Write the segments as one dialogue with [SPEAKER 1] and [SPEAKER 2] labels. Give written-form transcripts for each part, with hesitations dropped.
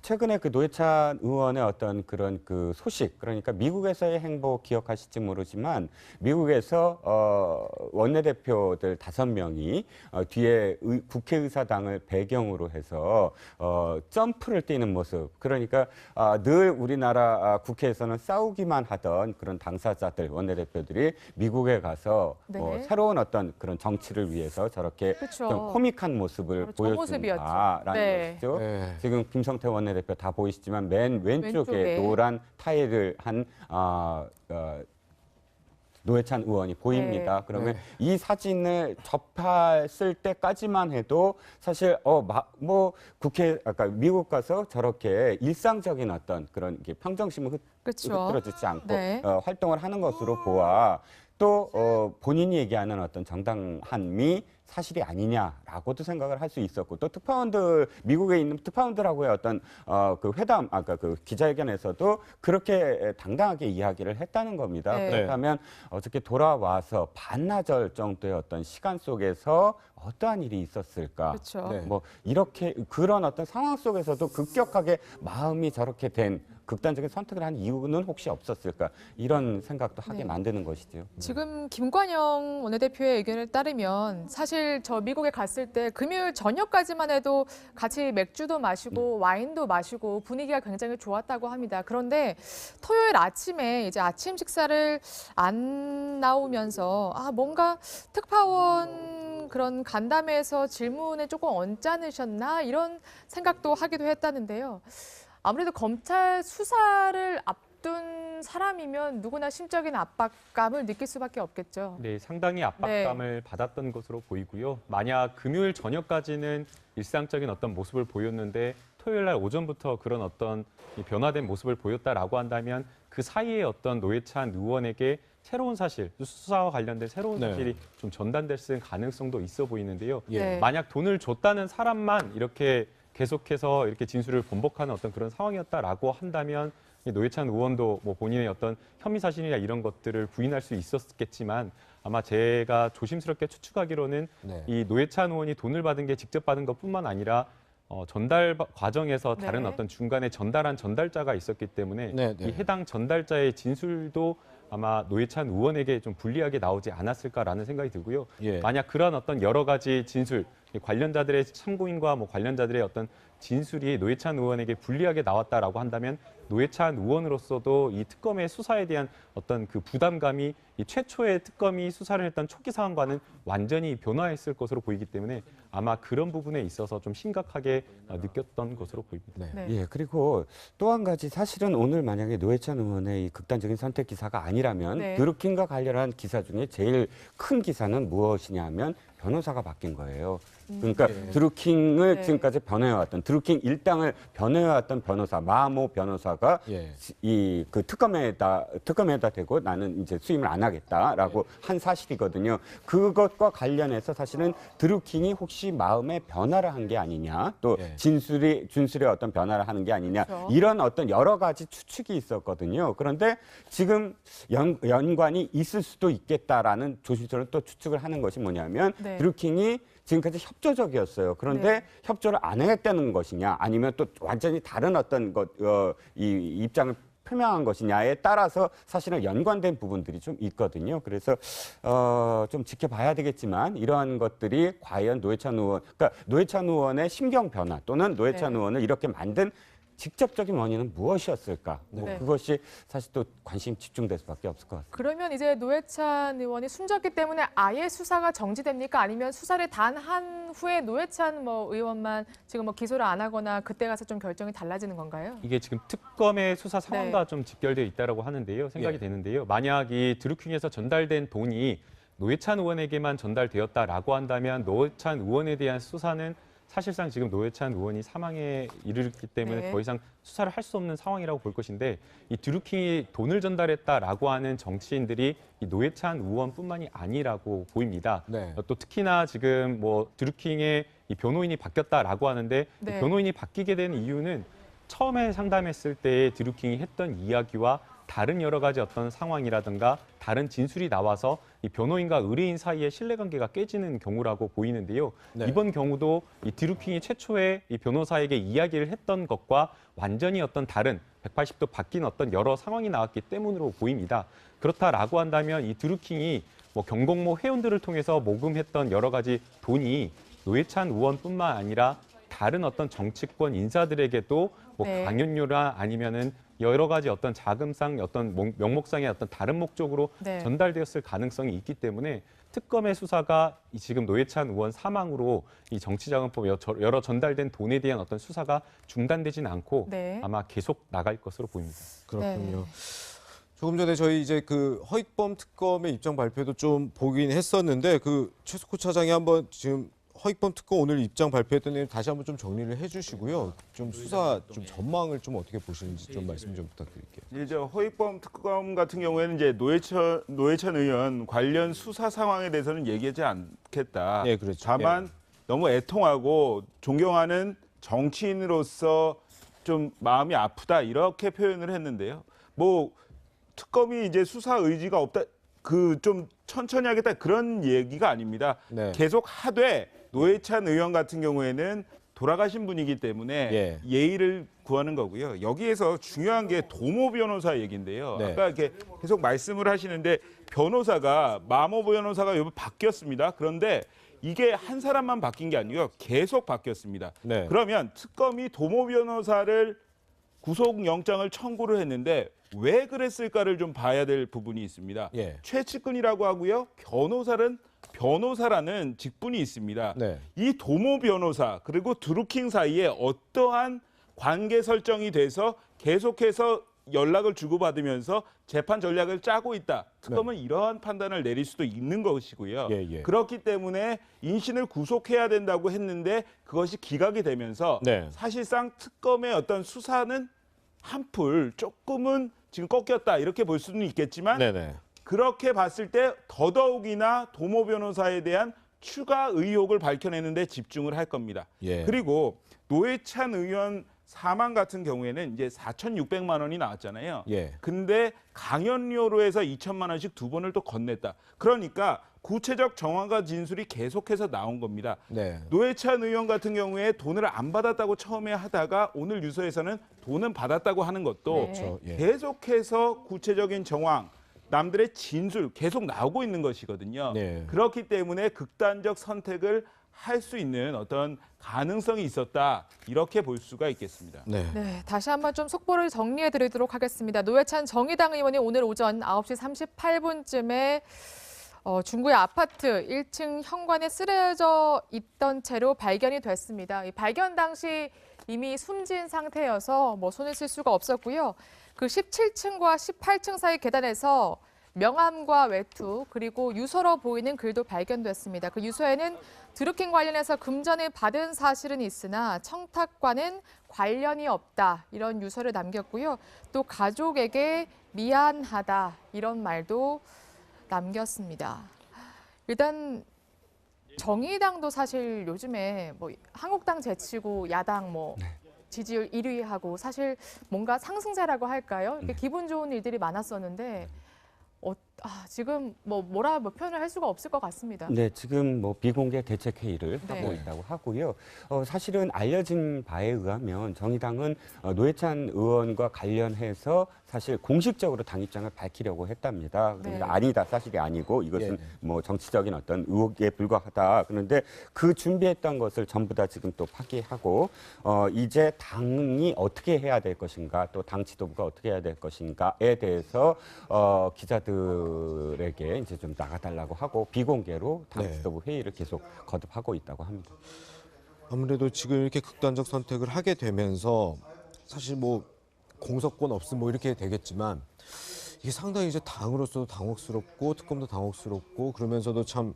[SPEAKER 1] 최근에 그 노회찬 의원의 어떤 그런 그 소식, 그러니까 미국에서의 행보 기억하실지 모르지만 미국에서 원내대표들 5명이 뒤에 국회의사당을 배경으로 해서 점프를 뛰는 모습. 그러니까 늘 우리나라 국회에서는 싸우기만 하던 그런 당사자들, 원내대표들이 미국에 가서
[SPEAKER 2] 네.
[SPEAKER 1] 새로운 어떤 그런 정치를 위해서 저렇게
[SPEAKER 2] 그쵸.
[SPEAKER 1] 좀 코믹한 모습을
[SPEAKER 2] 바로 저
[SPEAKER 1] 보여준다라는
[SPEAKER 2] 네.
[SPEAKER 1] 것이죠.
[SPEAKER 3] 네.
[SPEAKER 1] 지금 김성태 원내대표 다 보이시지만 맨 왼쪽에
[SPEAKER 2] 왼쪽에.
[SPEAKER 1] 노란 타일을 한 노회찬 의원이 보입니다.
[SPEAKER 2] 네.
[SPEAKER 1] 그러면
[SPEAKER 3] 네.
[SPEAKER 1] 이 사진을 접했을 때까지만 해도 사실 뭐 국회 아까 미국 가서 저렇게 일상적인 어떤 그런 게 평정심을
[SPEAKER 2] 그쵸.
[SPEAKER 1] 흐트러지지 않고
[SPEAKER 2] 네.
[SPEAKER 1] 활동을 하는 것으로 보아 또 본인이 얘기하는 어떤 정당함이 사실이 아니냐라고도 생각을 할 수 있었고 또 특파원들 미국에 있는 특파원들하고의 어떤 그 회담 아까 그 기자회견에서도 그렇게 당당하게 이야기를 했다는 겁니다.
[SPEAKER 2] 네.
[SPEAKER 1] 그렇다면 어저께 돌아와서 반나절 정도의 어떤 시간 속에서 어떠한 일이 있었을까?
[SPEAKER 2] 그렇죠.
[SPEAKER 3] 네.
[SPEAKER 1] 뭐 이렇게 그런 어떤 상황 속에서도 급격하게 마음이 저렇게 된 극단적인 선택을 한 이유는 혹시 없었을까? 이런 생각도 하게
[SPEAKER 2] 네.
[SPEAKER 1] 만드는 것이죠.
[SPEAKER 2] 지금 김관영 원내대표의 의견을 따르면 사실 저 미국에 갔을 때 금요일 저녁까지만 해도 같이 맥주도 마시고 와인도 마시고 분위기가 굉장히 좋았다고 합니다. 그런데 토요일 아침에 이제 아침 식사를 안 나오면서 뭔가 특파원 그런 간담회에서 질문에 조금 언짢으셨나 이런 생각도 하기도 했다는데요. 아무래도 검찰 수사를 앞둔 사람이면 누구나 심적인 압박감을 느낄 수밖에 없겠죠.
[SPEAKER 4] 네, 상당히 압박감을 받았던 것으로 보이고요. 만약 금요일 저녁까지는 일상적인 어떤 모습을 보였는데 토요일 날 오전부터 그런 어떤 변화된 모습을 보였다라고 한다면 그 사이에 어떤 노회찬 의원에게 새로운 사실, 수사와 관련된 새로운
[SPEAKER 3] 네.
[SPEAKER 4] 사실이 좀 전달될 가능성도 있어 보이는데요.
[SPEAKER 3] 예.
[SPEAKER 2] 네.
[SPEAKER 4] 만약 돈을 줬다는 사람만 이렇게 계속해서 이렇게 진술을 번복하는 어떤 그런 상황이었다라고 한다면 이 노회찬 의원도 뭐 본인의 어떤 혐의 사실이나 이런 것들을 부인할 수 있었겠지만 아마 제가 조심스럽게 추측하기로는
[SPEAKER 3] 네.
[SPEAKER 4] 이 노회찬 의원이 돈을 받은 게 직접 받은 것뿐만 아니라 전달 과정에서 다른
[SPEAKER 2] 네.
[SPEAKER 4] 어떤 중간에 전달한 전달자가 있었기 때문에
[SPEAKER 3] 네, 네.
[SPEAKER 4] 이 해당 전달자의 진술도 아마 노회찬 의원에게 좀 불리하게 나오지 않았을까라는 생각이 들고요.
[SPEAKER 3] 예.
[SPEAKER 4] 만약 그런 어떤 여러 가지 진술, 관련자들의 참고인과 뭐 관련자들의 어떤 진술이 노회찬 의원에게 불리하게 나왔다라고 한다면 노회찬 의원으로서도 이 특검의 수사에 대한 어떤 그 부담감이 이 최초의 특검이 수사를 했던 초기 상황과는 완전히 변화했을 것으로 보이기 때문에 아마 그런 부분에 있어서 좀 심각하게 느꼈던 것으로 보입니다.
[SPEAKER 3] 네.
[SPEAKER 2] 네.
[SPEAKER 1] 예, 그리고 또 한 가지 사실은 오늘 만약에 노회찬 의원의 이 극단적인 선택 기사가 아니라면
[SPEAKER 2] 네.
[SPEAKER 1] 드루킹과 관련한 기사 중에 제일 큰 기사는 무엇이냐면 변호사가 바뀐 거예요. 그러니까
[SPEAKER 3] 예.
[SPEAKER 1] 드루킹을
[SPEAKER 2] 네.
[SPEAKER 1] 지금까지 변호해왔던 드루킹 일당을 변호해왔던 변호사 마모 변호사가
[SPEAKER 3] 예.
[SPEAKER 1] 이 그 특검에다 대고 나는 이제 수임을 안 하겠다라고 한 사실이거든요. 그것과 관련해서 사실은 드루킹이 혹시 마음의 변화를 한 게 아니냐, 또
[SPEAKER 3] 예.
[SPEAKER 1] 준술의 어떤 변화를 하는 게 아니냐
[SPEAKER 2] 그렇죠.
[SPEAKER 1] 이런 어떤 여러 가지 추측이 있었거든요. 그런데 지금 연관이 있을 수도 있겠다라는 조심스러운 또 추측을 하는 것이 뭐냐면
[SPEAKER 2] 네.
[SPEAKER 1] 드루킹이 지금까지 협조적이었어요. 그런데
[SPEAKER 2] 네.
[SPEAKER 1] 협조를 안 했다는 것이냐, 아니면 또 완전히 다른 어떤 이 입장을 표명한 것이냐에 따라서 사실은 연관된 부분들이 좀 있거든요. 그래서 좀 지켜봐야 되겠지만 이러한 것들이 과연 노회찬 의원, 그러니까 노회찬 의원의 심경 변화 또는 노회찬
[SPEAKER 2] 네.
[SPEAKER 1] 의원을 이렇게 만든 직접적인 원인은 무엇이었을까? 뭐
[SPEAKER 2] 네.
[SPEAKER 1] 그것이 사실 또 관심 집중될 수밖에 없을 것 같습니다.
[SPEAKER 2] 그러면 이제 노회찬 의원이 숨졌기 때문에 아예 수사가 정지됩니까? 아니면 수사를 단 한 후에 노회찬 의원만 지금 기소를 안 하거나 그때 가서 좀 결정이 달라지는 건가요?
[SPEAKER 4] 이게 지금 특검의 수사 상황과
[SPEAKER 2] 네.
[SPEAKER 4] 좀 직결되어 있다고 하는데요. 생각이
[SPEAKER 3] 예.
[SPEAKER 4] 되는데요. 만약 이 드루킹에서 전달된 돈이 노회찬 의원에게만 전달되었다라고 한다면 노회찬 의원에 대한 수사는 사실상 지금 노회찬 의원이 사망에 이르렀기 때문에
[SPEAKER 2] 네.
[SPEAKER 4] 더 이상 수사를 할 수 없는 상황이라고 볼 것인데 이 드루킹이 돈을 전달했다라고 하는 정치인들이 이 노회찬 의원뿐만이 아니라고 보입니다.
[SPEAKER 3] 네.
[SPEAKER 4] 또 특히나 지금 뭐 드루킹의 이 변호인이 바뀌었다라고 하는데
[SPEAKER 2] 네.
[SPEAKER 4] 변호인이 바뀌게 된 이유는 처음에 상담했을 때 드루킹이 했던 이야기와 다른 여러 가지 어떤 상황이라든가 다른 진술이 나와서 이 변호인과 의뢰인 사이의 신뢰관계가 깨지는 경우라고 보이는데요.
[SPEAKER 3] 네.
[SPEAKER 4] 이번 경우도 이 드루킹이 최초에 이 변호사에게 이야기를 했던 것과 완전히 어떤 다른 180도 바뀐 어떤 여러 상황이 나왔기 때문으로 보입니다. 그렇다라고 한다면 이 드루킹이 뭐 경공모 회원들을 통해서 모금했던 여러 가지 돈이 노회찬 의원뿐만 아니라 다른 어떤 정치권 인사들에게도 뭐
[SPEAKER 2] 네.
[SPEAKER 4] 강연료나 아니면은 여러 가지 어떤 자금상 어떤 명목상의 어떤 다른 목적으로
[SPEAKER 2] 네.
[SPEAKER 4] 전달되었을 가능성이 있기 때문에 특검의 수사가 이 지금 노회찬 의원 사망으로 이 정치자금법 여러 전달된 돈에 대한 어떤 수사가 중단되지는 않고
[SPEAKER 2] 네.
[SPEAKER 4] 아마 계속 나갈 것으로 보입니다.
[SPEAKER 3] 그렇군요. 조금 전에 저희 이제 그 허익범 특검의 입장 발표도 좀 보긴 했었는데 그 최석호 차장이 한번 지금 허익범 특검 오늘 입장 발표했던 내용 다시 한번 좀 정리를 해주시고요. 좀 수사 좀 전망을 좀 어떻게 보시는지 좀 말씀 좀 부탁드릴게요.
[SPEAKER 5] 이제 허익범 특검 같은 경우에는 이제 노회찬 의원 관련 수사 상황에 대해서는 얘기하지 않겠다.
[SPEAKER 3] 예, 그렇죠.
[SPEAKER 5] 다만 너무 애통하고 존경하는 정치인으로서 좀 마음이 아프다 이렇게 표현을 했는데요. 뭐 특검이 이제 수사 의지가 없다. 그 좀 천천히 하겠다 그런 얘기가 아닙니다.
[SPEAKER 3] 네.
[SPEAKER 5] 계속 하되 노회찬 의원 같은 경우에는 돌아가신 분이기 때문에
[SPEAKER 3] 예.
[SPEAKER 5] 예의를 구하는 거고요. 여기에서 중요한 게 도모 변호사 얘기인데요.
[SPEAKER 3] 네.
[SPEAKER 5] 아까 이렇게 계속 말씀을 하시는데 변호사가 마모 변호사가 여기 바뀌었습니다. 그런데 이게 한 사람만 바뀐 게 아니고요. 계속 바뀌었습니다.
[SPEAKER 3] 네.
[SPEAKER 5] 그러면 특검이 도모 변호사를 구속영장을 청구를 했는데 왜 그랬을까를 좀 봐야 될 부분이 있습니다.
[SPEAKER 3] 예.
[SPEAKER 5] 최측근이라고 하고요. 변호사라는 직분이 있습니다.
[SPEAKER 3] 네.
[SPEAKER 5] 이 도모 변호사 그리고 드루킹 사이에 어떠한 관계 설정이 돼서 계속해서 연락을 주고받으면서 재판 전략을 짜고 있다. 특검은 이러한 판단을 내릴 수도 있는 것이고요.
[SPEAKER 3] 예, 예.
[SPEAKER 5] 그렇기 때문에 인신을 구속해야 된다고 했는데 그것이 기각이 되면서
[SPEAKER 3] 네.
[SPEAKER 5] 사실상 특검의 어떤 수사는 한풀 조금은 지금 꺾였다 이렇게 볼 수는 있겠지만
[SPEAKER 3] 네네.
[SPEAKER 5] 그렇게 봤을 때 더더욱이나 도모 변호사에 대한 추가 의혹을 밝혀내는 데 집중을 할 겁니다.
[SPEAKER 3] 예.
[SPEAKER 5] 그리고 노회찬 의원 사망 같은 경우에는 이제 4,600만 원이 나왔잖아요.
[SPEAKER 3] 예.
[SPEAKER 5] 근데 강연료로 해서 2천만 원씩 두 번을 또 건넸다. 그러니까 구체적 정황과 진술이 계속해서 나온 겁니다.
[SPEAKER 3] 네.
[SPEAKER 5] 노회찬 의원 같은 경우에 돈을 안 받았다고 처음에 하다가 오늘 뉴스에서는 돈은 받았다고 하는 것도
[SPEAKER 2] 네.
[SPEAKER 3] 그렇죠. 예.
[SPEAKER 5] 계속해서 구체적인 정황, 남들의 진술 계속 나오고 있는 것이거든요.
[SPEAKER 3] 네.
[SPEAKER 5] 그렇기 때문에 극단적 선택을 할 수 있는 어떤 가능성이 있었다 이렇게 볼 수가 있겠습니다.
[SPEAKER 3] 네.
[SPEAKER 2] 네, 다시 한번 좀 속보를 정리해 드리도록 하겠습니다. 노회찬 정의당 의원이 오늘 오전 9시 38분쯤에 중구의 아파트 1층 현관에 쓰러져 있던 채로 발견이 됐습니다. 이 발견 당시 이미 숨진 상태여서 뭐 손을 쓸 수가 없었고요. 그 17층과 18층 사이 계단에서 명함과 외투 그리고 유서로 보이는 글도 발견됐습니다. 그 유서에는 드루킹 관련해서 금전을 받은 사실은 있으나 청탁과는 관련이 없다 이런 유서를 남겼고요. 또 가족에게 미안하다 이런 말도 남겼습니다. 일단 정의당도 사실 요즘에 뭐 한국당 제치고 야당 뭐 지지율 1위하고 사실 뭔가 상승세라고 할까요? 이렇게 기분 좋은 일들이 많았었는데 지금 뭐라 표현을 할 수가 없을 것 같습니다.
[SPEAKER 1] 네, 지금 뭐 비공개 대책 회의를
[SPEAKER 2] 네.
[SPEAKER 1] 하고 있다고 하고요. 사실은 알려진 바에 의하면 정의당은 노회찬 의원과 관련해서 사실 공식적으로 당 입장을 밝히려고 했답니다. 그러니까
[SPEAKER 2] 네.
[SPEAKER 1] 아니다, 사실이 아니고 이것은
[SPEAKER 3] 예.
[SPEAKER 1] 뭐 정치적인 어떤 의혹에 불과하다. 그런데 그 준비했던 것을 전부 다 지금 또 파기하고 이제 당이 어떻게 해야 될 것인가, 또 당 지도부가 어떻게 해야 될 것인가에 대해서 기자들에게 이제 좀 나가달라고 하고 비공개로 당
[SPEAKER 3] 네.
[SPEAKER 1] 지도부 회의를 계속 거듭하고 있다고 합니다.
[SPEAKER 3] 아무래도 지금 이렇게 극단적 선택을 하게 되면서 사실 뭐 공석권 없음 뭐 이렇게 되겠지만 이게 상당히 이제 당으로서도 당혹스럽고 특검도 당혹스럽고 그러면서도 참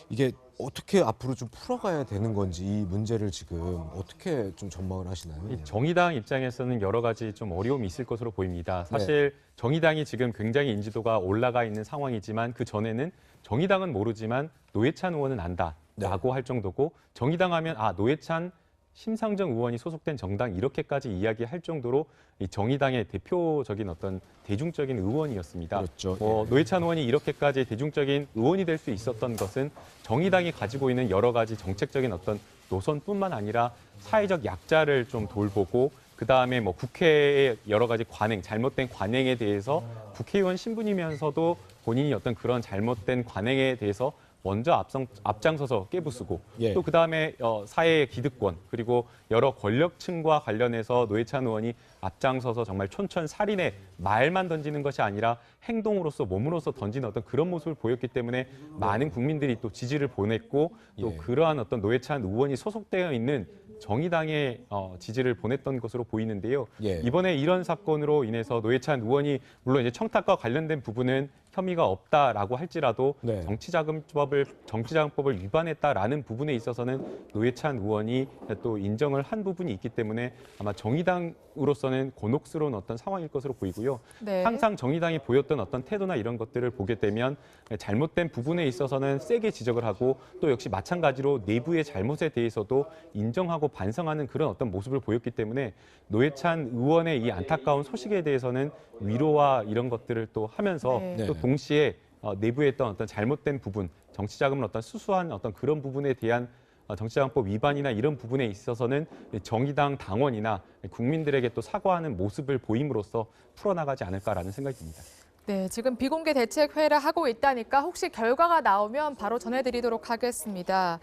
[SPEAKER 3] 이게 어떻게 앞으로 좀 풀어가야 되는 건지 이 문제를 지금 어떻게 좀 전망을 하시나요?
[SPEAKER 4] 이 정의당 입장에서는 여러 가지 좀 어려움이 있을 것으로 보입니다. 사실 정의당이 지금 굉장히 인지도가 올라가 있는 상황이지만 그 전에는 정의당은 모르지만 노회찬 의원은 안다라고 할 정도고 정의당 하면 노회찬 심상정 의원이 소속된 정당 이렇게까지 이야기할 정도로 이 정의당의 대표적인 어떤 대중적인 의원이었습니다.
[SPEAKER 3] 그렇죠.
[SPEAKER 4] 노회찬 의원이 이렇게까지 대중적인 의원이 될 수 있었던 것은 정의당이 가지고 있는 여러 가지 정책적인 어떤 노선뿐만 아니라 사회적 약자를 좀 돌보고 그다음에 뭐 국회의 여러 가지 관행, 잘못된 관행에 대해서 국회의원 신분이면서도 본인이 어떤 그런 잘못된 관행에 대해서 먼저 앞장서서 깨부수고
[SPEAKER 3] 예.
[SPEAKER 4] 또 그다음에 사회의 기득권 그리고 여러 권력층과 관련해서 노회찬 의원이 앞장서서 정말 촌철살인의 말만 던지는 것이 아니라 행동으로서 몸으로서 던지는 어떤 그런 모습을 보였기 때문에 많은 국민들이 또 지지를 보냈고 또
[SPEAKER 3] 예.
[SPEAKER 4] 그러한 어떤 노회찬 의원이 소속되어 있는 정의당에 지지를 보냈던 것으로 보이는데요.
[SPEAKER 3] 예.
[SPEAKER 4] 이번에 이런 사건으로 인해서 노회찬 의원이 물론 이제 청탁과 관련된 부분은 혐의가 없다라고 할지라도
[SPEAKER 3] 네.
[SPEAKER 4] 정치자금법을 위반했다라는 부분에 있어서는 노회찬 의원이 또 인정을 한 부분이 있기 때문에 아마 정의당으로서는 곤혹스러운 어떤 상황일 것으로 보이고요.
[SPEAKER 2] 네.
[SPEAKER 4] 항상 정의당이 보였던 어떤 태도나 이런 것들을 보게 되면 잘못된 부분에 있어서는 세게 지적을 하고 또 역시 마찬가지로 내부의 잘못에 대해서도 인정하고 반성하는 그런 어떤 모습을 보였기 때문에 노회찬 의원의 이 안타까운 소식에 대해서는 위로와 이런 것들을 또 하면서
[SPEAKER 2] 네.
[SPEAKER 4] 또
[SPEAKER 3] 네.
[SPEAKER 4] 동시에 내부에 있던 어떤 잘못된 부분, 정치자금을 어떤 수수한 어떤 그런 부분에 대한 정치자금법 위반이나 이런 부분에 있어서는 정의당 당원이나 국민들에게 또 사과하는 모습을 보임으로써 풀어나가지 않을까라는 생각이 듭니다.
[SPEAKER 2] 네, 지금 비공개 대책회의를 하고 있다니까 혹시 결과가 나오면 바로 전해드리도록 하겠습니다.